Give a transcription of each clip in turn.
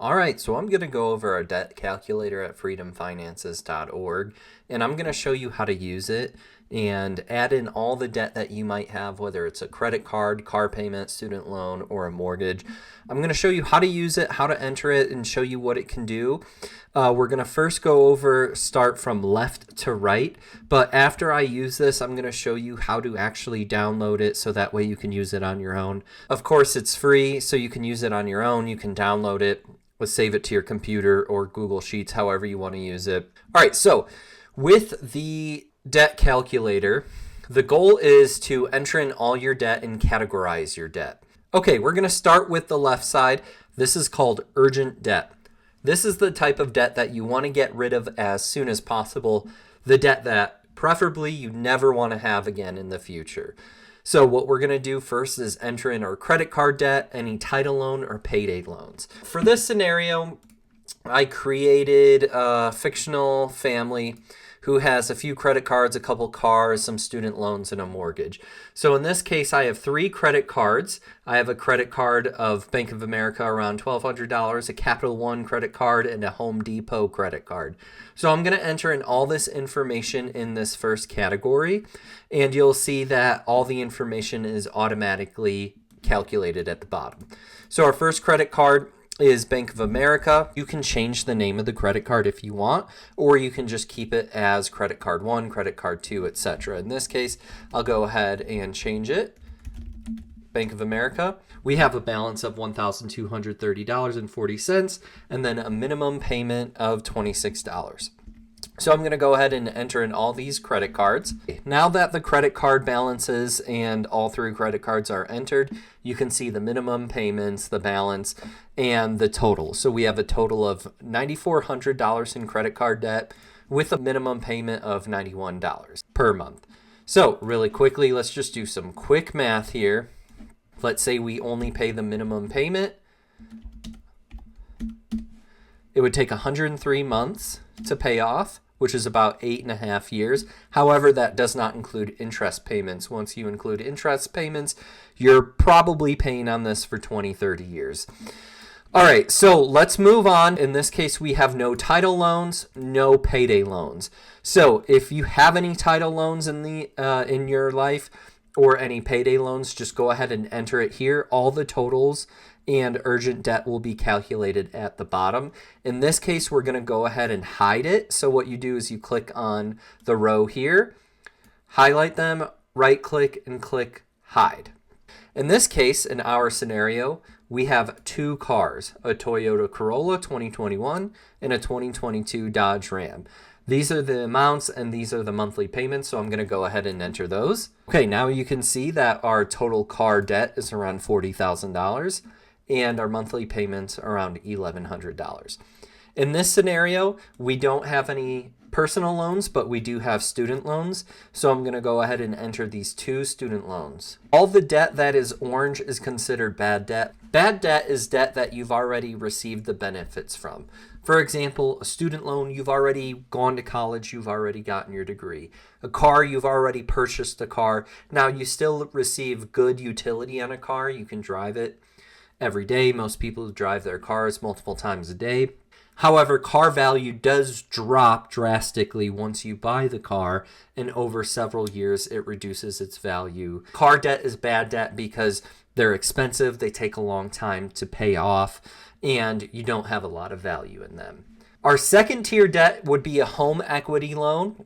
All right, so I'm going to go over our debt calculator at freedomfinances.org, and I'm going to show you how to use it and add in all the debt that you might have, whether it's a credit card, car payment, student loan, or a mortgage. I'm going to show you how to use it, how to enter it, and show you what it can do. We're going to first go over, start from left to right, but after I use this, I'm going to show you how to actually download it so that way you can use it on your own. Of course, it's free, so you can use it on your own. You can download it, save it to your computer or Google Sheets, however you want to use it. All right, so with the debt calculator, the goal is to enter in all your debt and categorize your debt. Okay, we're going to start with the left side. This is called urgent debt. This is the type of debt that you want to get rid of as soon as possible, the debt that preferably you never want to have again in the future. So what we're going to do first is enter in our credit card debt, any title loan or payday loans. For this scenario, I created a fictional family who has a few credit cards, a couple cars, some student loans, and a mortgage. So in this case, I have 3 credit cards. I have a credit card of Bank of America around $1,200, a Capital One credit card, and a Home Depot credit card. So I'm going to enter in all this information in this first category, and you'll see that all the information is automatically calculated at the bottom. So our first credit card is Bank of America. You can change the name of the credit card if you want, or you can just keep it as credit card 1, credit card 2, etc. In this case, I'll go ahead and change it. Bank of America. We have a balance of $1,230.40 and then a minimum payment of $26. So I'm going to go ahead and enter in all these credit cards. Now that the credit card balances and all 3 credit cards are entered, you can see the minimum payments, the balance, and the total. So we have a total of $9,400 in credit card debt with a minimum payment of $91 per month. So really quickly, let's just do some quick math here. Let's say we only pay the minimum payment. It would take 103 months to pay off, which is about 8.5 years. However, that does not include interest payments. Once you include interest payments, you're probably paying on this for 20, 30 years. All right, so let's move on. In this case, we have no title loans, no payday loans. So if you have any title loans in your life or any payday loans, just go ahead and enter it here. All the totals and urgent debt will be calculated at the bottom. In this case, we're going to go ahead and hide it. So what you do is you click on the row here, highlight them, right click, and click hide. In this case, in our scenario, we have 2 cars, a Toyota Corolla 2021 and a 2022 Dodge Ram. These are the amounts and these are the monthly payments, so I'm going to go ahead and enter those. Okay, now you can see that our total car debt is around $40,000 and our monthly payments around $1,100. In this scenario, we don't have any personal loans, but we do have student loans. So I'm going to go ahead and enter these 2 student loans. All the debt that is orange is considered bad debt. Bad debt is debt that you've already received the benefits from. For example, a student loan, you've already gone to college, you've already gotten your degree. A car, you've already purchased a car. Now you still receive good utility on a car. You can drive it every day. Most people drive their cars multiple times a day. However, car value does drop drastically once you buy the car, and over several years it reduces its value. Car debt is bad debt because they're expensive, they take a long time to pay off, and you don't have a lot of value in them. Our second tier debt would be a home equity loan.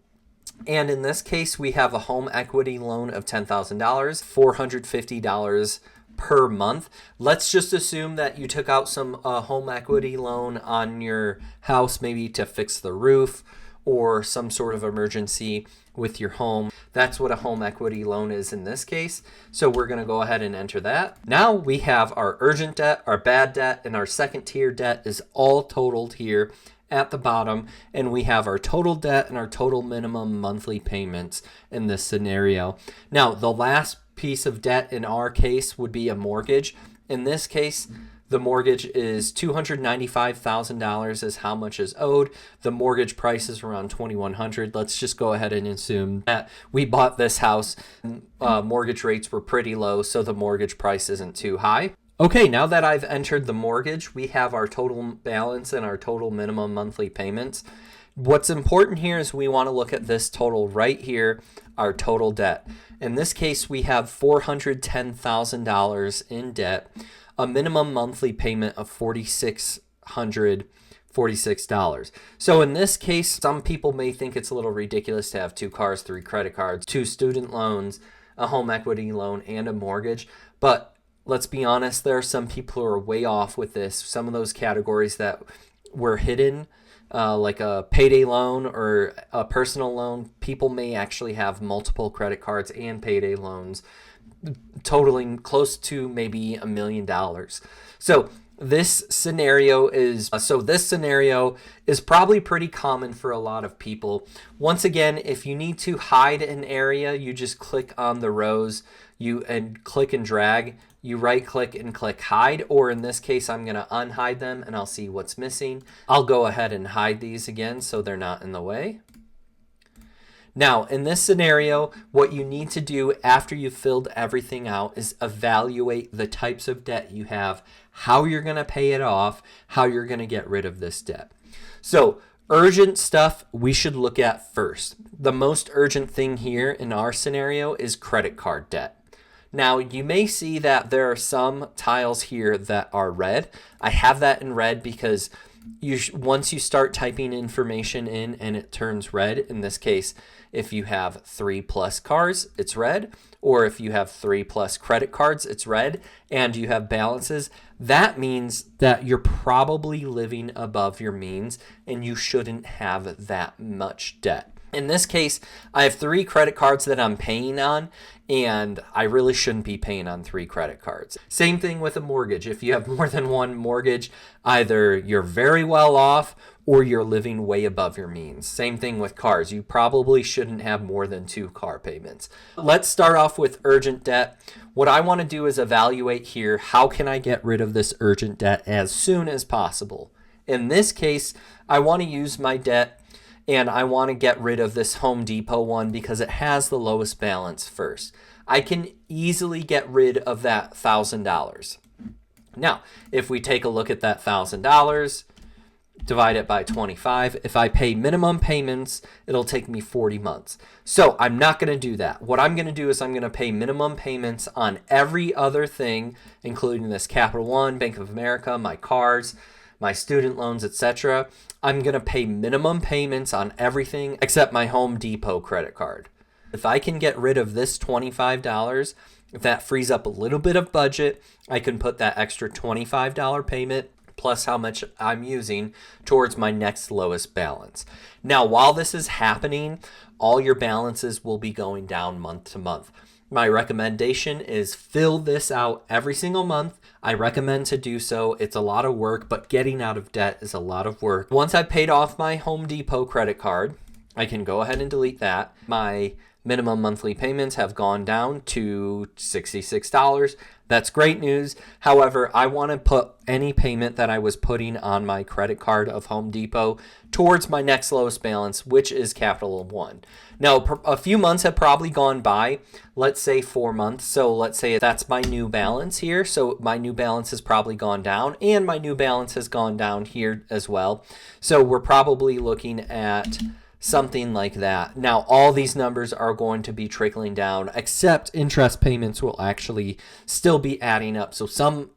And in this case, we have a home equity loan of $10,000, $450 per month. Let's just assume that you took out some home equity loan on your house, maybe to fix the roof or some sort of emergency with your home. That's what a home equity loan is in this case. So we're going to go ahead and enter that. Now we have our urgent debt, our bad debt, and our second tier debt is all totaled here at the bottom, and we have our total debt and our total minimum monthly payments in this scenario. Now, the last piece of debt in our case would be a mortgage. In this case, the mortgage is $295,000 is how much is owed. The mortgage price is around $2,100. Let's just go ahead and assume that we bought this house. Mortgage rates were pretty low, so the mortgage price isn't too high. Okay, now that I've entered the mortgage, we have our total balance and our total minimum monthly payments. What's important here is we want to look at this total right here, our total debt. In this case, we have $410,000 in debt, a minimum monthly payment of $4,646. So in this case, some people may think it's a little ridiculous to have 2 cars, 3 credit cards, 2 student loans, a home equity loan, and a mortgage. But let's be honest, there are some people who are way off with this. Some of those categories that were hidden, like a payday loan or a personal loan, people may actually have multiple credit cards and payday loans totaling close to maybe $1 million. So this scenario is probably pretty common for a lot of people. Once again, if you need to hide an area, you just click on the rows and click and drag. You right click and click hide, or in this case, I'm going to unhide them and I'll see what's missing. I'll go ahead and hide these again so they're not in the way. Now, in this scenario, what you need to do after you've filled everything out is evaluate the types of debt you have, how you're going to pay it off, how you're going to get rid of this debt. So, urgent stuff we should look at first. The most urgent thing here in our scenario is credit card debt. Now, you may see that there are some tiles here that are red. I have that in red because once you start typing information in and it turns red, in this case, if you have 3+ cars, it's red, or if you have 3+ credit cards, it's red, and you have balances, that means that you're probably living above your means and you shouldn't have that much debt. In this case, I have 3 credit cards that I'm paying on, and I really shouldn't be paying on 3 credit cards. Same thing with a mortgage. If you have more than one mortgage, either you're very well off or you're living way above your means. Same thing with cars. You probably shouldn't have more than 2 car payments. Let's start off with urgent debt. What I want to do is evaluate here, how can I get rid of this urgent debt as soon as possible? In this case, I want to use my debt and I want to get rid of this Home Depot one because it has the lowest balance first. I can easily get rid of that $1,000. Now, if we take a look at that $1,000, divide it by 25, if I pay minimum payments, it'll take me 40 months. So I'm not going to do that. What I'm going to do is I'm going to pay minimum payments on every other thing, including this Capital One, Bank of America, my cars, my student loans, etc. I'm going to pay minimum payments on everything except my Home Depot credit card. If I can get rid of this $25, if that frees up a little bit of budget, I can put that extra $25 payment plus how much I'm using towards my next lowest balance. Now, while this is happening, all your balances will be going down month to month. My recommendation is fill this out every single month. I recommend to do so. It's a lot of work, but getting out of debt is a lot of work. Once I've paid off my Home Depot credit card, I can go ahead and delete that. My minimum monthly payments have gone down to $66. That's great news. However, I want to put any payment that I was putting on my credit card of Home Depot towards my next lowest balance, which is Capital One. Now, a few months have probably gone by, let's say 4 months. So let's say that's my new balance here. So my new balance has probably gone down and my new balance has gone down here as well. So we're probably looking at something like that. Now, all these numbers are going to be trickling down, except interest payments will actually still be adding up. So some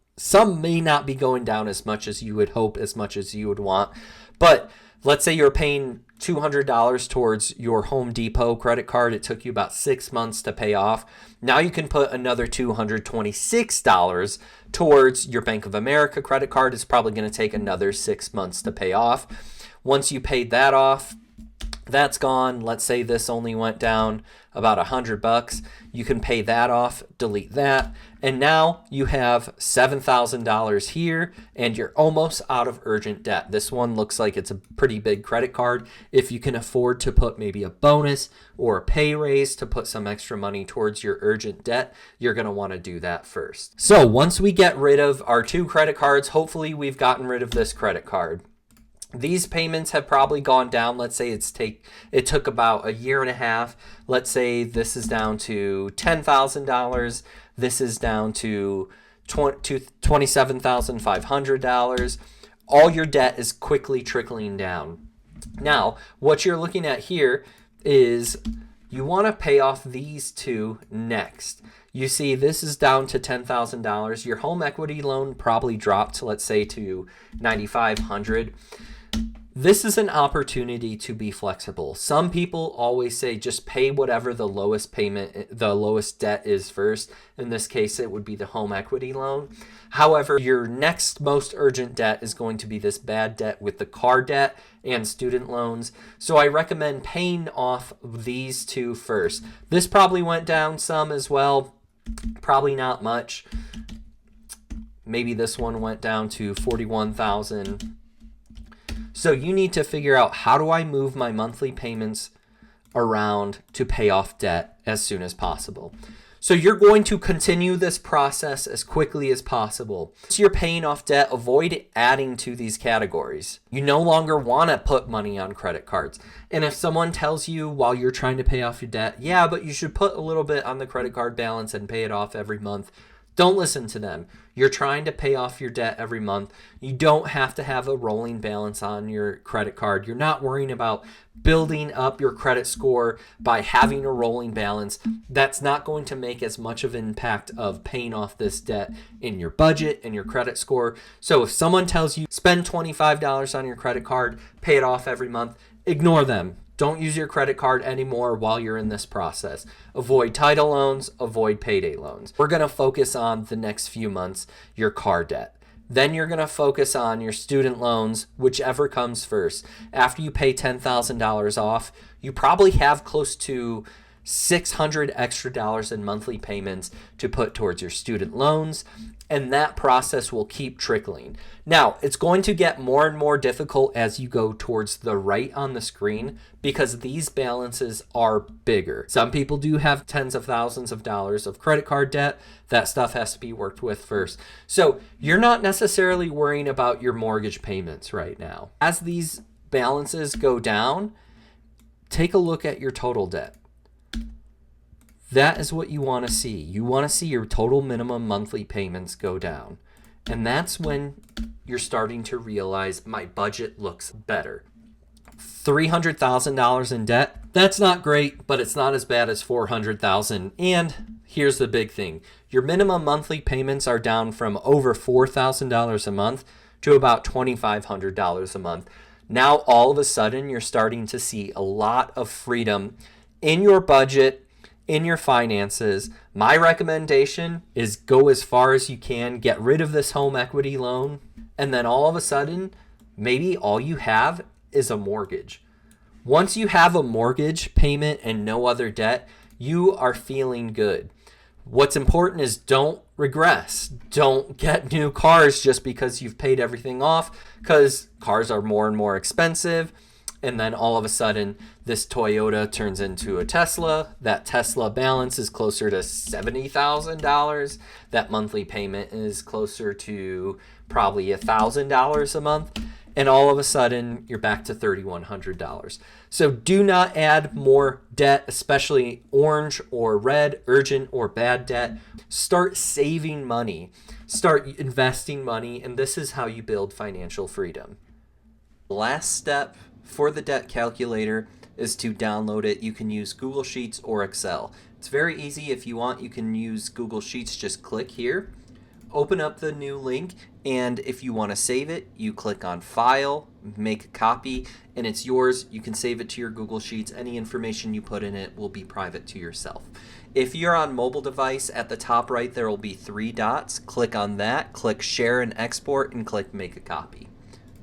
may not be going down as much as you would hope, as much as you would want. But let's say you're paying $200 towards your Home Depot credit card. It took you about 6 months to pay off. Now you can put another $226 towards your Bank of America credit card. It's probably going to take another 6 months to pay off. Once you paid that off, that's gone. Let's say this only went down about $100. You can pay that off, delete that, and now you have $7,000 here, and you're almost out of urgent debt. This one looks like it's a pretty big credit card. If you can afford to put maybe a bonus or a pay raise to put some extra money towards your urgent debt, you're going to want to do that first. So once we get rid of our 2 credit cards, hopefully we've gotten rid of this credit card. These payments have probably gone down. Let's say it took about 1.5 years. Let's say this is down to $10,000. This is down to to $27,500. All your debt is quickly trickling down. Now, what you're looking at here is you want to pay off these two next. You see, this is down to $10,000. Your home equity loan probably dropped, let's say, to $9,500. This is an opportunity to be flexible. Some people always say just pay whatever the lowest debt is first. In this case, it would be the home equity loan. However, your next most urgent debt is going to be this bad debt with the car debt and student loans. So I recommend paying off these two first. This probably went down some as well. Probably not much. Maybe this one went down to $41,000. So you need to figure out, how do I move my monthly payments around to pay off debt as soon as possible? So you're going to continue this process as quickly as possible. So you're paying off debt, avoid adding to these categories. You no longer want to put money on credit cards. And if someone tells you while you're trying to pay off your debt, yeah, but you should put a little bit on the credit card balance and pay it off every month, don't listen to them. You're trying to pay off your debt every month. You don't have to have a rolling balance on your credit card. You're not worrying about building up your credit score by having a rolling balance. That's not going to make as much of an impact of paying off this debt in your budget and your credit score. So if someone tells you spend $25 on your credit card, pay it off every month, ignore them. Don't use your credit card anymore while you're in this process. Avoid title loans, avoid payday loans. We're going to focus on the next few months, your car debt. Then you're going to focus on your student loans, whichever comes first. After you pay $10,000 off, you probably have close to $600 extra in monthly payments to put towards your student loans, and that process will keep trickling. Now, it's going to get more and more difficult as you go towards the right on the screen because these balances are bigger. Some people do have tens of thousands of dollars of credit card debt. That stuff has to be worked with first. So you're not necessarily worrying about your mortgage payments right now. As these balances go down, take a look at your total debt. That is what you want to see. You want to see your total minimum monthly payments go down. And that's when you're starting to realize my budget looks better. $300,000 in debt, that's not great, but it's not as bad as $400,000. And here's the big thing. Your minimum monthly payments are down from over $4,000 a month to about $2,500 a month. Now, all of a sudden, you're starting to see a lot of freedom in your budget, in your finances. My recommendation is go as far as you can, get rid of this home equity loan, and then all of a sudden, maybe all you have is a mortgage. Once you have a mortgage payment and no other debt, you are feeling good. What's important is don't regress. Don't get new cars just because you've paid everything off, because cars are more and more expensive. And then all of a sudden, this Toyota turns into a Tesla. That Tesla balance is closer to $70,000. That monthly payment is closer to probably $1,000 a month. And all of a sudden, you're back to $3,100. So do not add more debt, especially orange or red, urgent or bad debt. Start saving money. Start investing money. And this is how you build financial freedom. Last step for the debt calculator is to download it. You can use Google Sheets or Excel. It's very easy. If you want, you can use Google Sheets. Just click here, open up the new link, and if you want to save it, you click on File, make a copy, and it's yours. You can save it to your Google Sheets. Any information you put in it will be private to yourself. If you're on mobile device, at the top right there will be 3 dots. Click on that, click Share and Export, and click Make a Copy.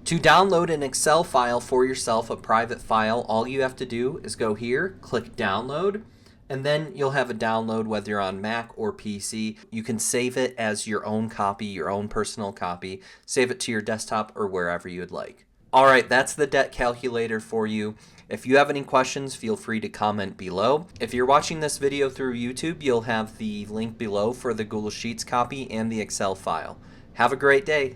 To download an Excel file for yourself, a private file, all you have to do is go here, click Download, and then you'll have a download whether you're on Mac or PC. You can save it as your own copy, your own personal copy. Save it to your desktop or wherever you'd like. All right, that's the debt calculator for you. If you have any questions, feel free to comment below. If you're watching this video through YouTube, you'll have the link below for the Google Sheets copy and the Excel file. Have a great day.